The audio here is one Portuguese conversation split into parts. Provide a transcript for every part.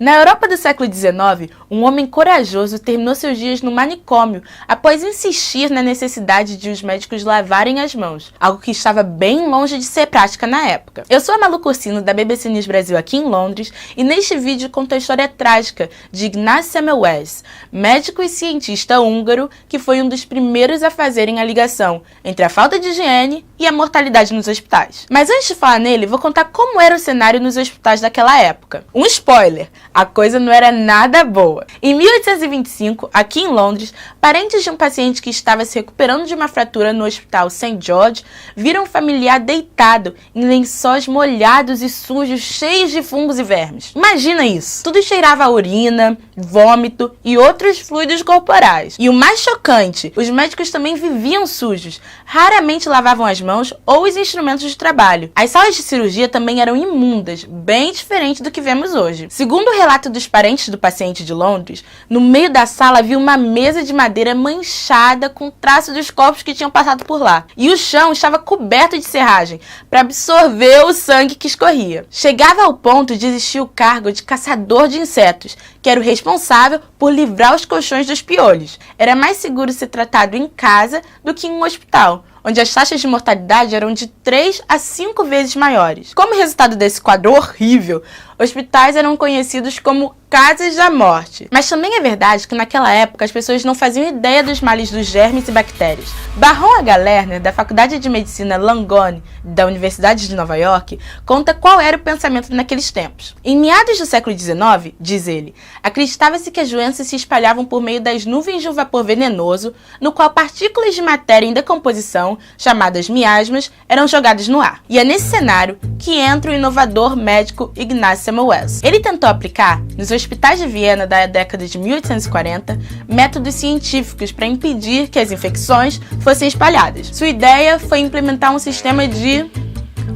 Na Europa do século XIX, um homem corajoso terminou seus dias no manicômio após insistir na necessidade de os médicos lavarem as mãos, algo que estava bem longe de ser prática na época. Eu sou a Malu Cursino, da BBC News Brasil aqui em Londres, e neste vídeo conto a história trágica de Ignaz Semmelweis, médico e cientista húngaro que foi um dos primeiros a fazerem a ligação entre a falta de higiene e a mortalidade nos hospitais. Mas antes de falar nele, vou contar como era o cenário nos hospitais daquela época. Um spoiler! A coisa não era nada boa. Em 1825, aqui em Londres, parentes de um paciente que estava se recuperando de uma fratura no Hospital St. George viram um familiar deitado em lençóis molhados e sujos, cheios de fungos e vermes. Imagina isso! Tudo cheirava a urina, vômito e outros fluidos corporais. E o mais chocante, os médicos também viviam sujos, raramente lavavam as mãos ou os instrumentos de trabalho. As salas de cirurgia também eram imundas, bem diferente do que vemos hoje. Segundo o relato dos parentes do paciente de Londres, no meio da sala havia uma mesa de madeira manchada com traços dos corpos que tinham passado por lá. E o chão estava coberto de serragem para absorver o sangue que escorria. Chegava ao ponto de existir o cargo de caçador de insetos, que era o responsável por livrar os colchões dos piolhos. Era mais seguro ser tratado em casa do que em um hospital, onde as taxas de mortalidade eram de 3 a 5 vezes maiores. Como resultado desse quadro horrível, hospitais eram conhecidos como casas da morte. Mas também é verdade que naquela época as pessoas não faziam ideia dos males dos germes e bactérias. Baron H. Lerner, da Faculdade de Medicina Langone, da Universidade de Nova York, conta qual era o pensamento naqueles tempos. Em meados do século XIX, diz ele, acreditava-se que as doenças se espalhavam por meio das nuvens de um vapor venenoso, no qual partículas de matéria em decomposição, chamadas miasmas, eram jogadas no ar. E é nesse cenário que entra o inovador médico Ignaz Semmelweis. Ele tentou aplicar, nos hospitais de Viena da década de 1840, métodos científicos para impedir que as infecções fossem espalhadas. Sua ideia foi implementar um sistema de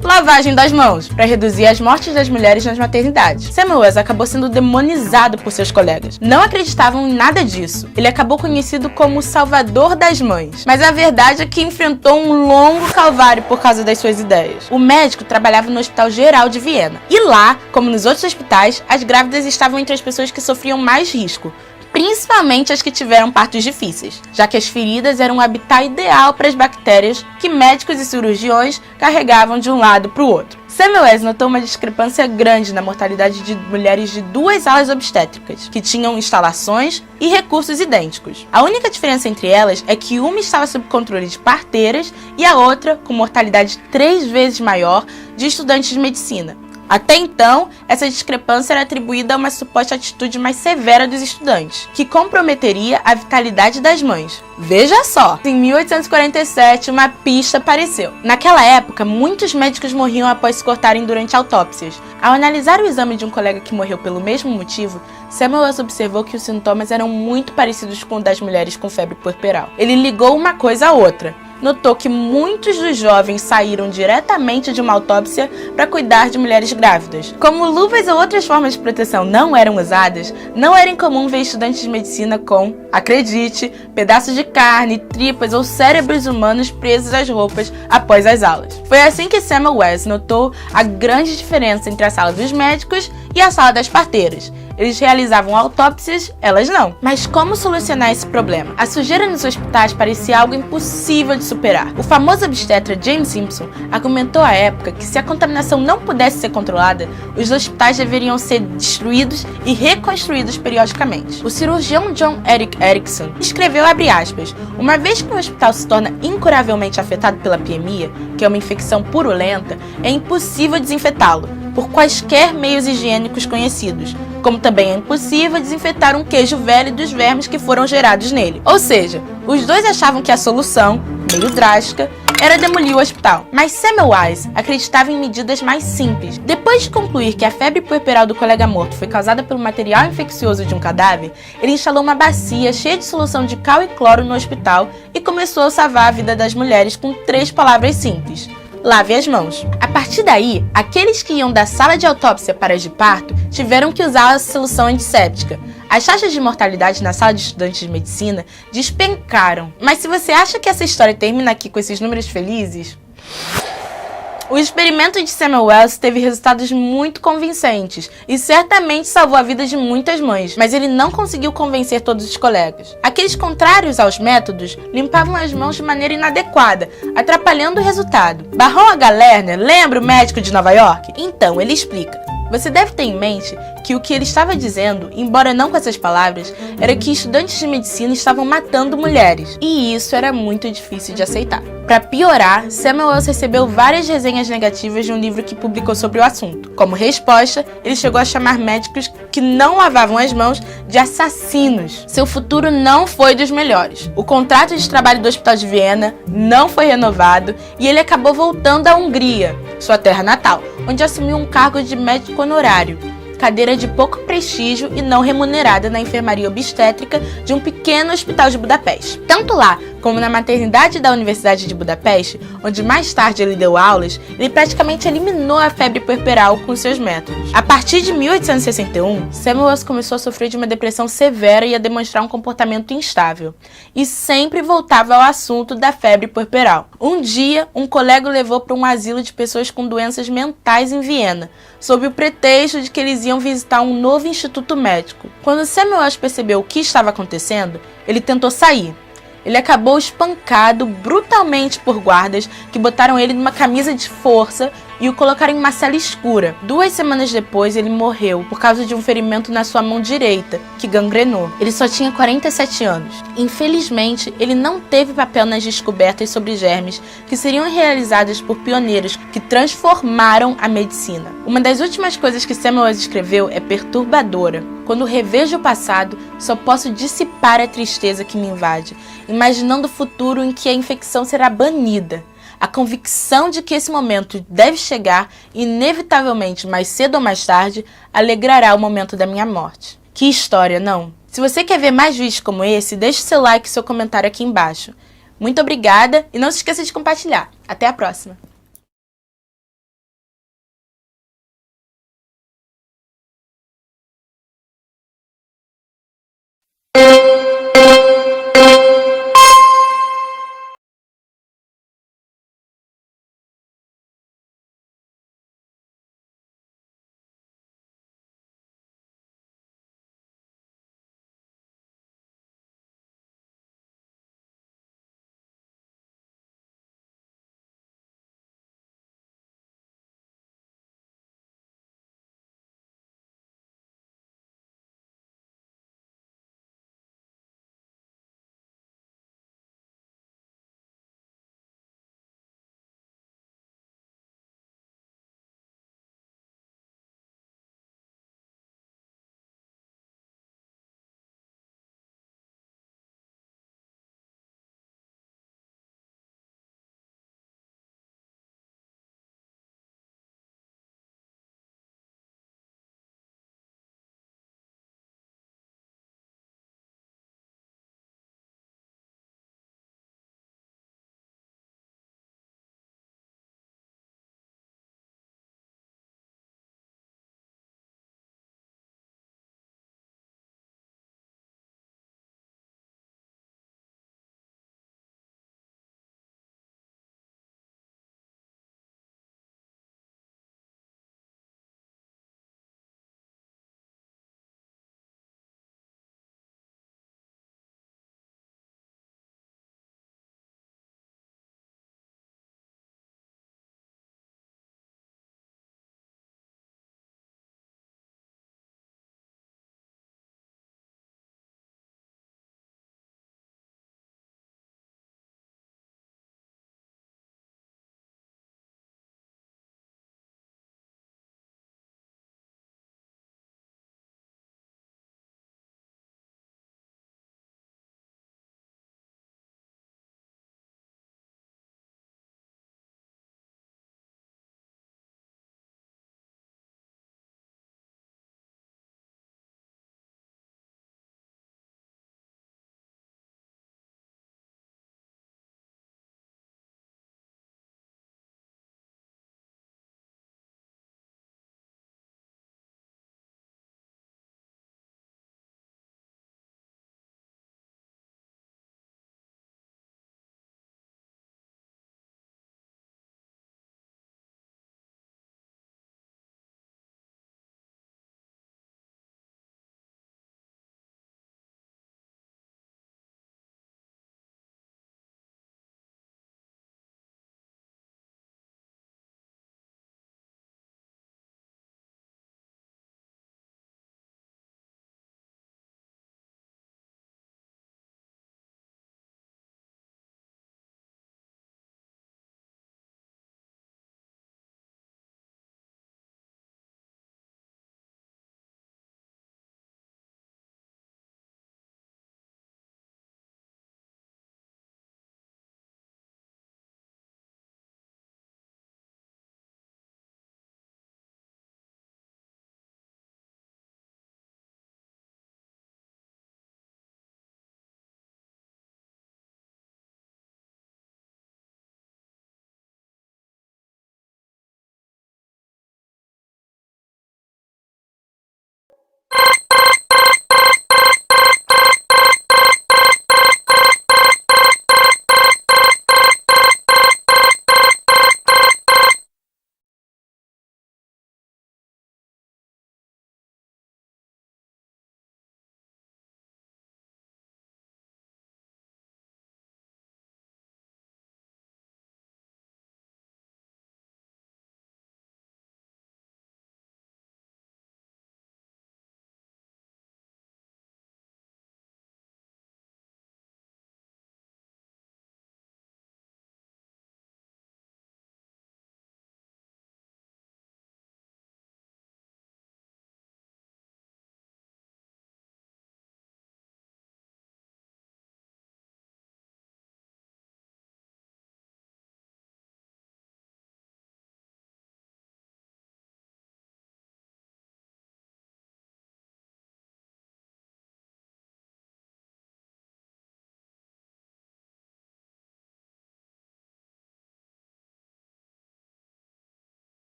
lavagem das mãos, para reduzir as mortes das mulheres nas maternidades. Semmelweis acabou sendo demonizado por seus colegas. Não acreditavam em nada disso. Ele acabou conhecido como o Salvador das Mães. Mas a verdade é que enfrentou um longo calvário por causa das suas ideias. O médico trabalhava no Hospital Geral de Viena. E lá, como nos outros hospitais, as grávidas estavam entre as pessoas que sofriam mais risco, principalmente as que tiveram partos difíceis, já que as feridas eram um habitat ideal para as bactérias que médicos e cirurgiões carregavam de um lado para o outro. Semmelweis notou uma discrepância grande na mortalidade de mulheres de duas alas obstétricas, que tinham instalações e recursos idênticos. A única diferença entre elas é que uma estava sob controle de parteiras e a outra com mortalidade 3 vezes maior de estudantes de medicina. Até então, essa discrepância era atribuída a uma suposta atitude mais severa dos estudantes, que comprometeria a vitalidade das mães. Veja só! Em 1847, uma pista apareceu. Naquela época, muitos médicos morriam após se cortarem durante autópsias. Ao analisar o exame de um colega que morreu pelo mesmo motivo, Semmelweis observou que os sintomas eram muito parecidos com o das mulheres com febre puerperal. Ele ligou uma coisa à outra. Notou que muitos dos jovens saíram diretamente de uma autópsia para cuidar de mulheres grávidas. Como luvas ou outras formas de proteção não eram usadas, não era incomum ver estudantes de medicina com, acredite, pedaços de carne, tripas ou cérebros humanos presos às roupas após as aulas. Foi assim que Semmelweis notou a grande diferença entre a sala dos médicos e a sala das parteiras. Eles realizavam autópsias, elas não. Mas como solucionar esse problema? A sujeira nos hospitais parecia algo impossível de superar. O famoso obstetra James Simpson argumentou à época que se a contaminação não pudesse ser controlada, os hospitais deveriam ser destruídos e reconstruídos periodicamente. O cirurgião John Erik Erikson escreveu, abre aspas, uma vez que um hospital se torna incuravelmente afetado pela piemia, que é uma infecção purulenta, é impossível desinfetá-lo por quaisquer meios higiênicos conhecidos, como também é impossível desinfetar um queijo velho dos vermes que foram gerados nele. Ou seja, os dois achavam que a solução, meio drástica, era demolir o hospital. Mas Semmelweis acreditava em medidas mais simples. Depois de concluir que a febre puerperal do colega morto foi causada pelo material infeccioso de um cadáver, ele instalou uma bacia cheia de solução de cal e cloro no hospital e começou a salvar a vida das mulheres com 3 palavras simples: lave as mãos. A partir daí, aqueles que iam da sala de autópsia para as de parto tiveram que usar a solução antisséptica. As taxas de mortalidade na sala de estudantes de medicina despencaram. Mas se você acha que essa história termina aqui com esses números felizes, O experimento de Samuel Wells teve resultados muito convincentes e certamente salvou a vida de muitas mães, mas ele não conseguiu convencer todos os colegas. Aqueles contrários aos métodos limpavam as mãos de maneira inadequada, atrapalhando o resultado. Baron H. Lerner, lembra o médico de Nova York? Então, ele explica. Você deve ter em mente que o que ele estava dizendo, embora não com essas palavras, era que estudantes de medicina estavam matando mulheres, e isso era muito difícil de aceitar. Para piorar, Samuel Wells recebeu várias resenhas negativas de um livro que publicou sobre o assunto. Como resposta, ele chegou a chamar médicos que não lavavam as mãos de assassinos. Seu futuro não foi dos melhores. O contrato de trabalho do Hospital de Viena não foi renovado e ele acabou voltando à Hungria, sua terra natal, onde assumiu um cargo de médico honorário, cadeira de pouco prestígio e não remunerada na enfermaria obstétrica de um pequeno hospital de Budapeste. Tanto lá como na maternidade da Universidade de Budapeste, onde mais tarde ele deu aulas, ele praticamente eliminou a febre puerperal com seus métodos. A partir de 1861, Samuel Wells começou a sofrer de uma depressão severa e a demonstrar um comportamento instável, e sempre voltava ao assunto da febre puerperal. Um dia, um colega o levou para um asilo de pessoas com doenças mentais em Viena, sob o pretexto de que eles iam visitar um novo instituto médico. Quando Samuel Wells percebeu o que estava acontecendo, ele tentou sair. Ele acabou espancado brutalmente por guardas que botaram ele numa camisa de força e o colocaram em uma cela escura. 2 semanas depois, ele morreu por causa de um ferimento na sua mão direita, que gangrenou. Ele só tinha 47 anos. Infelizmente, ele não teve papel nas descobertas sobre germes que seriam realizadas por pioneiros que transformaram a medicina. Uma das últimas coisas que Samuel Wells escreveu é perturbadora. Quando revejo o passado, só posso dissipar a tristeza que me invade, imaginando o futuro em que a infecção será banida. A convicção de que esse momento deve chegar, inevitavelmente, mais cedo ou mais tarde, alegrará o momento da minha morte. Que história, não? Se você quer ver mais vídeos como esse, deixe seu like e seu comentário aqui embaixo. Muito obrigada e não se esqueça de compartilhar. Até a próxima!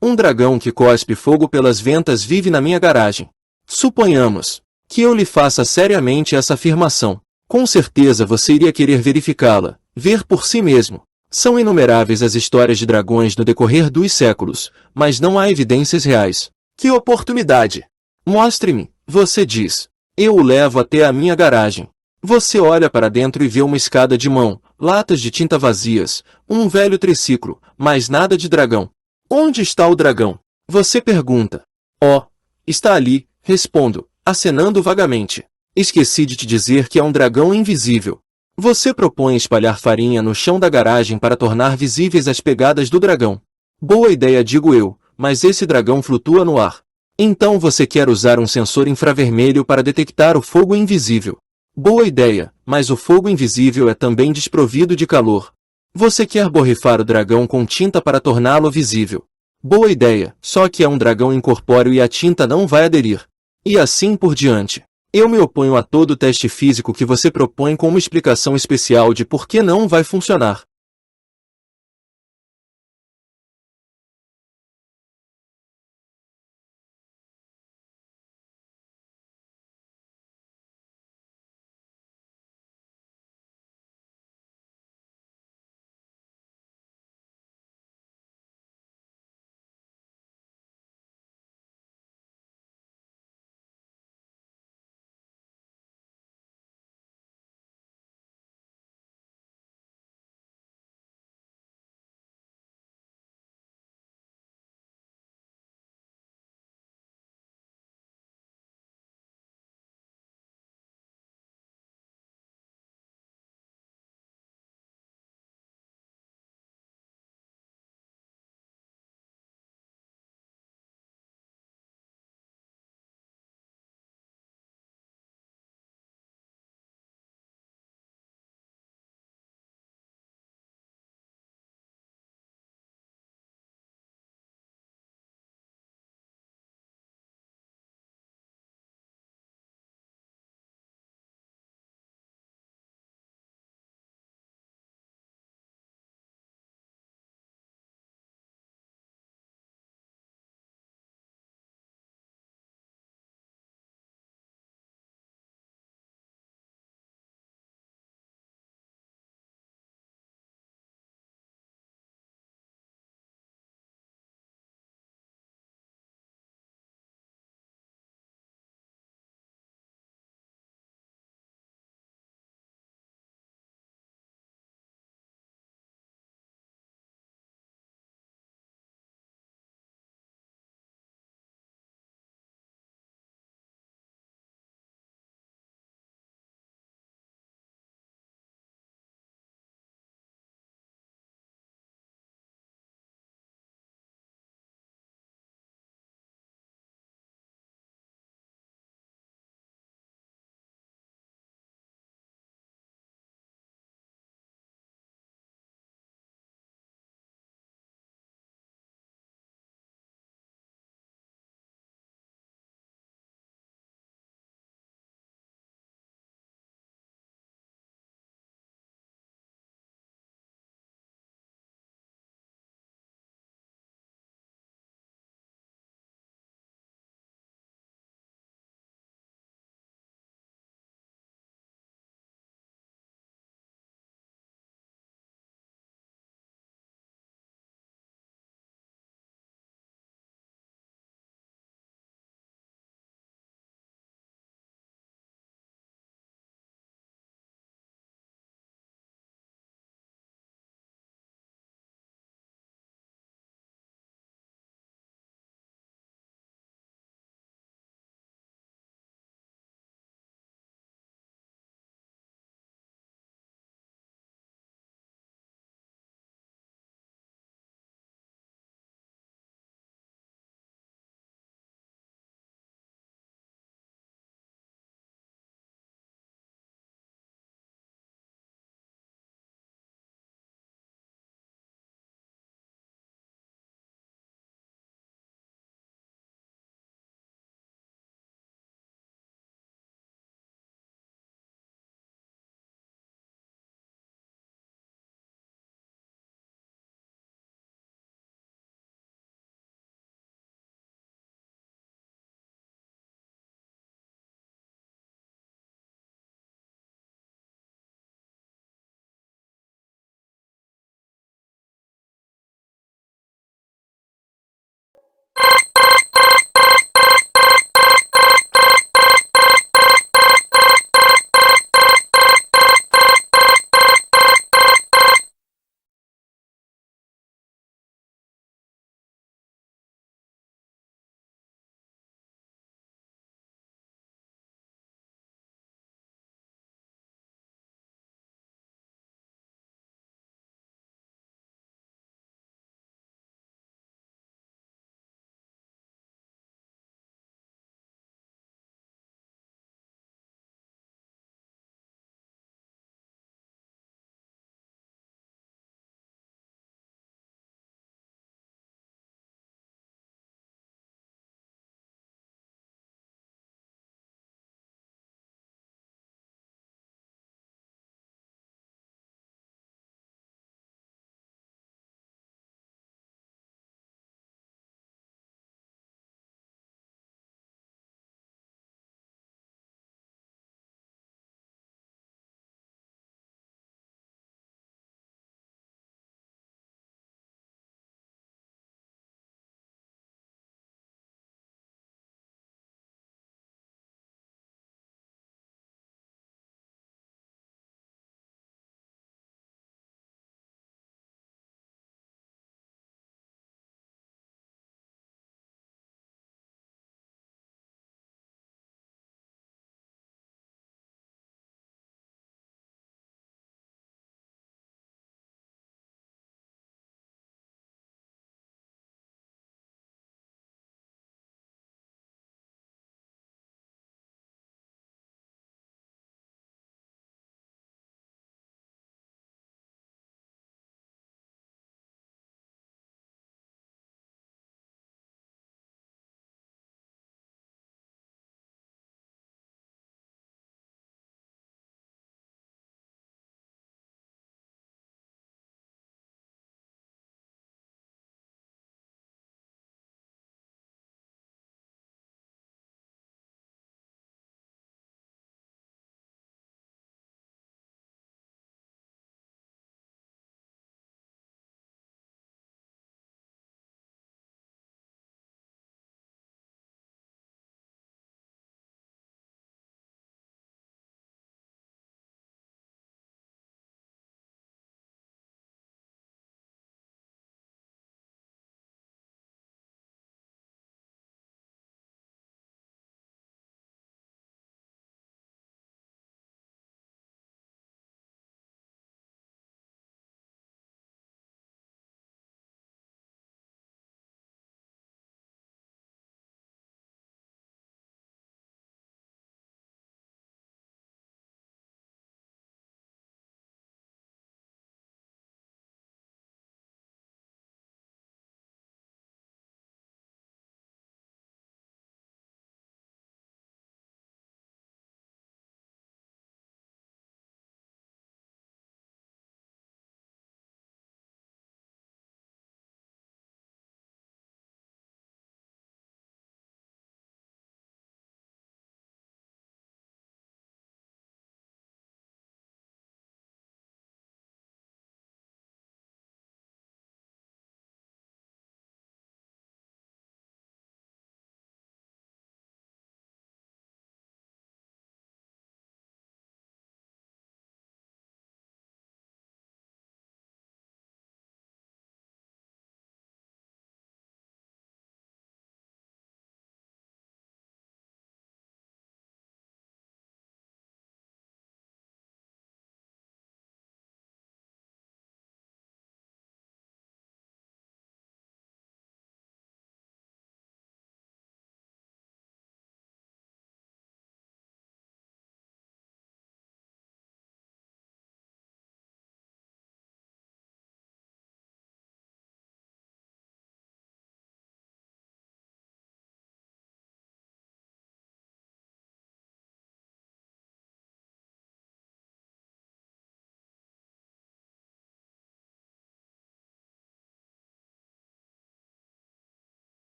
Um dragão que cospe fogo pelas ventas vive na minha garagem. Suponhamos que eu lhe faça seriamente essa afirmação. Com certeza você iria querer verificá-la, ver por si mesmo. São inumeráveis as histórias de dragões no decorrer dos séculos, mas não há evidências reais. Que oportunidade! Mostre-me, você diz. Eu o levo até a minha garagem. Você olha para dentro e vê uma escada de mão, latas de tinta vazias, um velho triciclo, mas nada de dragão. Onde está o dragão? Você pergunta. Oh, está ali, respondo, acenando vagamente. Esqueci de te dizer que é um dragão invisível. Você propõe espalhar farinha no chão da garagem para tornar visíveis as pegadas do dragão. Boa ideia, digo eu, mas esse dragão flutua no ar. Então você quer usar um sensor infravermelho para detectar o fogo invisível. Boa ideia, mas o fogo invisível é também desprovido de calor. Você quer borrifar o dragão com tinta para torná-lo visível. Boa ideia, só que é um dragão incorpóreo e a tinta não vai aderir. E assim por diante. Eu me oponho a todo teste físico que você propõe com uma explicação especial de por que não vai funcionar.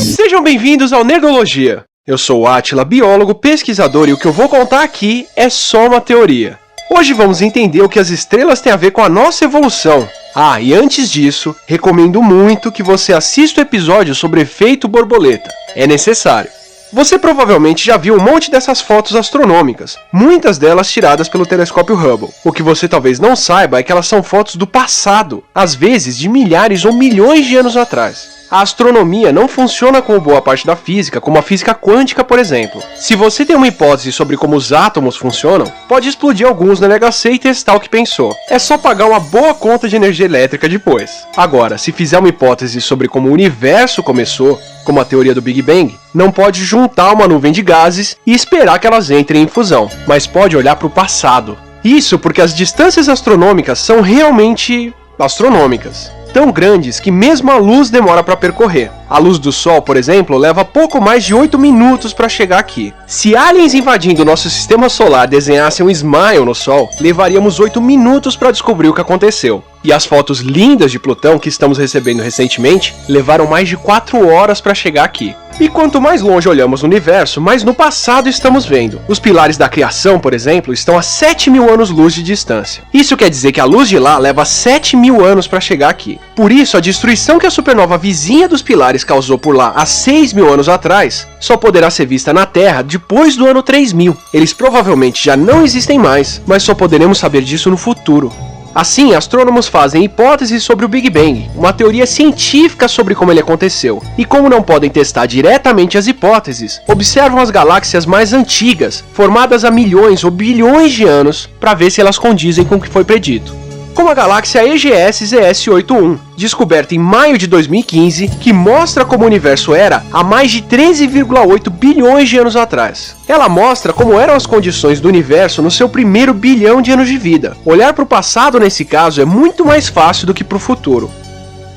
Sejam bem-vindos ao Nerdologia. Eu sou o Átila, biólogo, pesquisador, e o que eu vou contar aqui é só uma teoria. Hoje vamos entender o que as estrelas têm a ver com a nossa evolução. Ah, e antes disso, recomendo muito que você assista o episódio sobre efeito borboleta. É necessário. Você provavelmente já viu um monte dessas fotos astronômicas, muitas delas tiradas pelo telescópio Hubble. O que você talvez não saiba é que elas são fotos do passado, às vezes de milhares ou milhões de anos atrás. A astronomia não funciona como boa parte da física, como a física quântica, por exemplo. Se você tem uma hipótese sobre como os átomos funcionam, pode explodir alguns no LHC e testar o que pensou. É só pagar uma boa conta de energia elétrica depois. Agora, se fizer uma hipótese sobre como o universo começou, como a teoria do Big Bang, não pode juntar uma nuvem de gases e esperar que elas entrem em fusão, mas pode olhar para o passado. Isso porque as distâncias astronômicas são realmente astronômicas. Tão grandes que mesmo a luz demora para percorrer. A luz do Sol, por exemplo, leva pouco mais de 8 minutos para chegar aqui. Se aliens invadindo nosso sistema solar desenhassem um smile no Sol, levaríamos 8 minutos para descobrir o que aconteceu. E as fotos lindas de Plutão que estamos recebendo recentemente levaram mais de 4 horas para chegar aqui. E quanto mais longe olhamos no universo, mais no passado estamos vendo. Os pilares da criação, por exemplo, estão a 7.000 anos-luz de distância. Isso quer dizer que a luz de lá leva 7.000 anos para chegar aqui. Por isso, a destruição que a supernova vizinha dos pilares causou por lá há 6.000 anos atrás só poderá ser vista na Terra depois do ano 3000. Eles provavelmente já não existem mais, mas só poderemos saber disso no futuro. Assim, astrônomos fazem hipóteses sobre o Big Bang, uma teoria científica sobre como ele aconteceu. E como não podem testar diretamente as hipóteses, observam as galáxias mais antigas, formadas há milhões ou bilhões de anos, para ver se elas condizem com o que foi predito. Como a galáxia EGS-ZS81, descoberta em maio de 2015, que mostra como o universo era há mais de 13,8 bilhões de anos atrás. Ela mostra como eram as condições do universo no seu primeiro bilhão de anos de vida. Olhar para o passado nesse caso é muito mais fácil do que para o futuro.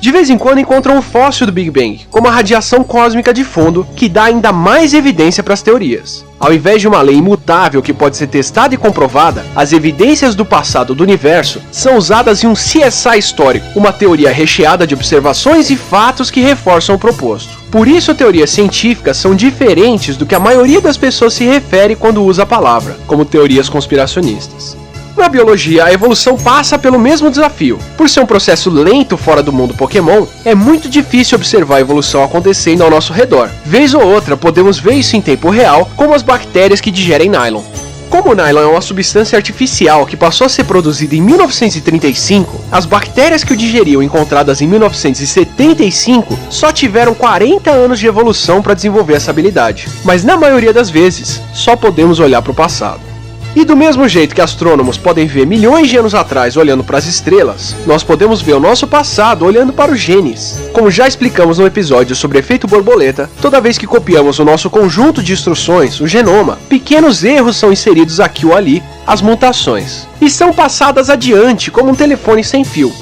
De vez em quando encontram um fóssil do Big Bang, como a radiação cósmica de fundo, que dá ainda mais evidência para as teorias. Ao invés de uma lei imutável que pode ser testada e comprovada, as evidências do passado do universo são usadas em um CSI histórico, uma teoria recheada de observações e fatos que reforçam o proposto. Por isso, teorias científicas são diferentes do que a maioria das pessoas se refere quando usa a palavra, como teorias conspiracionistas. Na biologia, a evolução passa pelo mesmo desafio. Por ser um processo lento fora do mundo Pokémon, é muito difícil observar a evolução acontecendo ao nosso redor. Vez ou outra, podemos ver isso em tempo real, como as bactérias que digerem nylon. Como o nylon é uma substância artificial que passou a ser produzida em 1935, as bactérias que o digeriam encontradas em 1975 só tiveram 40 anos de evolução para desenvolver essa habilidade. Mas na maioria das vezes, só podemos olhar para o passado. E do mesmo jeito que astrônomos podem ver milhões de anos atrás olhando para as estrelas, nós podemos ver o nosso passado olhando para os genes. Como já explicamos no episódio sobre efeito borboleta, toda vez que copiamos o nosso conjunto de instruções, o genoma, pequenos erros são inseridos aqui ou ali, as mutações, e são passadas adiante como um telefone sem fio.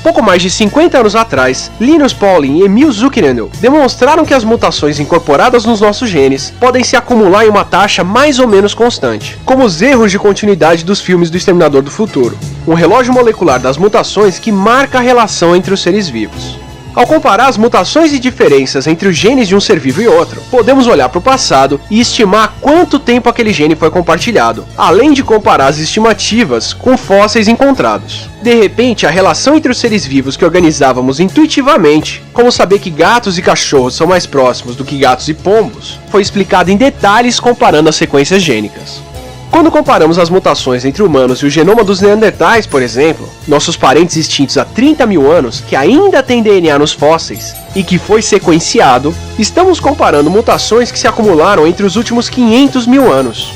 Pouco mais de 50 anos atrás, Linus Pauling e Emil Zuckerman demonstraram que as mutações incorporadas nos nossos genes podem se acumular em uma taxa mais ou menos constante, como os erros de continuidade dos filmes do Exterminador do Futuro, um relógio molecular das mutações que marca a relação entre os seres vivos. Ao comparar as mutações e diferenças entre os genes de um ser vivo e outro, podemos olhar para o passado e estimar quanto tempo aquele gene foi compartilhado, além de comparar as estimativas com fósseis encontrados. De repente, a relação entre os seres vivos que organizávamos intuitivamente, como saber que gatos e cachorros são mais próximos do que gatos e pombos, foi explicada em detalhes comparando as sequências gênicas. Quando comparamos as mutações entre humanos e o genoma dos neandertais, por exemplo, nossos parentes extintos há 30.000 anos, que ainda têm DNA nos fósseis e que foi sequenciado, estamos comparando mutações que se acumularam entre os últimos 500.000 anos.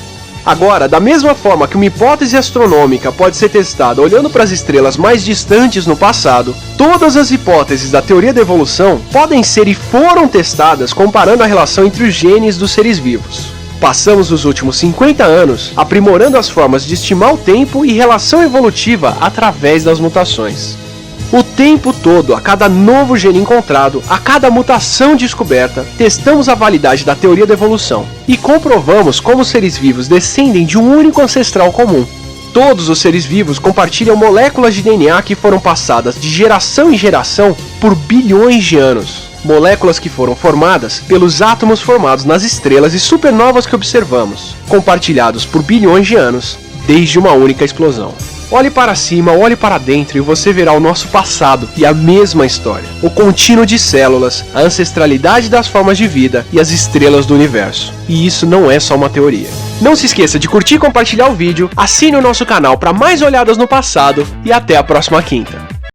Agora, da mesma forma que uma hipótese astronômica pode ser testada olhando para as estrelas mais distantes no passado, todas as hipóteses da teoria da evolução podem ser e foram testadas comparando a relação entre os genes dos seres vivos. Passamos os últimos 50 anos aprimorando as formas de estimar o tempo e relação evolutiva através das mutações. O tempo todo, a cada novo gene encontrado, a cada mutação descoberta, testamos a validade da teoria da evolução e comprovamos como os seres vivos descendem de um único ancestral comum. Todos os seres vivos compartilham moléculas de DNA que foram passadas de geração em geração por bilhões de anos. Moléculas que foram formadas pelos átomos formados nas estrelas e supernovas que observamos, compartilhados por bilhões de anos, desde uma única explosão. Olhe para cima, olhe para dentro e você verá o nosso passado e a mesma história. O contínuo de células, a ancestralidade das formas de vida e as estrelas do universo. E isso não é só uma teoria. Não se esqueça de curtir e compartilhar o vídeo, assine o nosso canal para mais olhadas no passado e até a próxima quinta.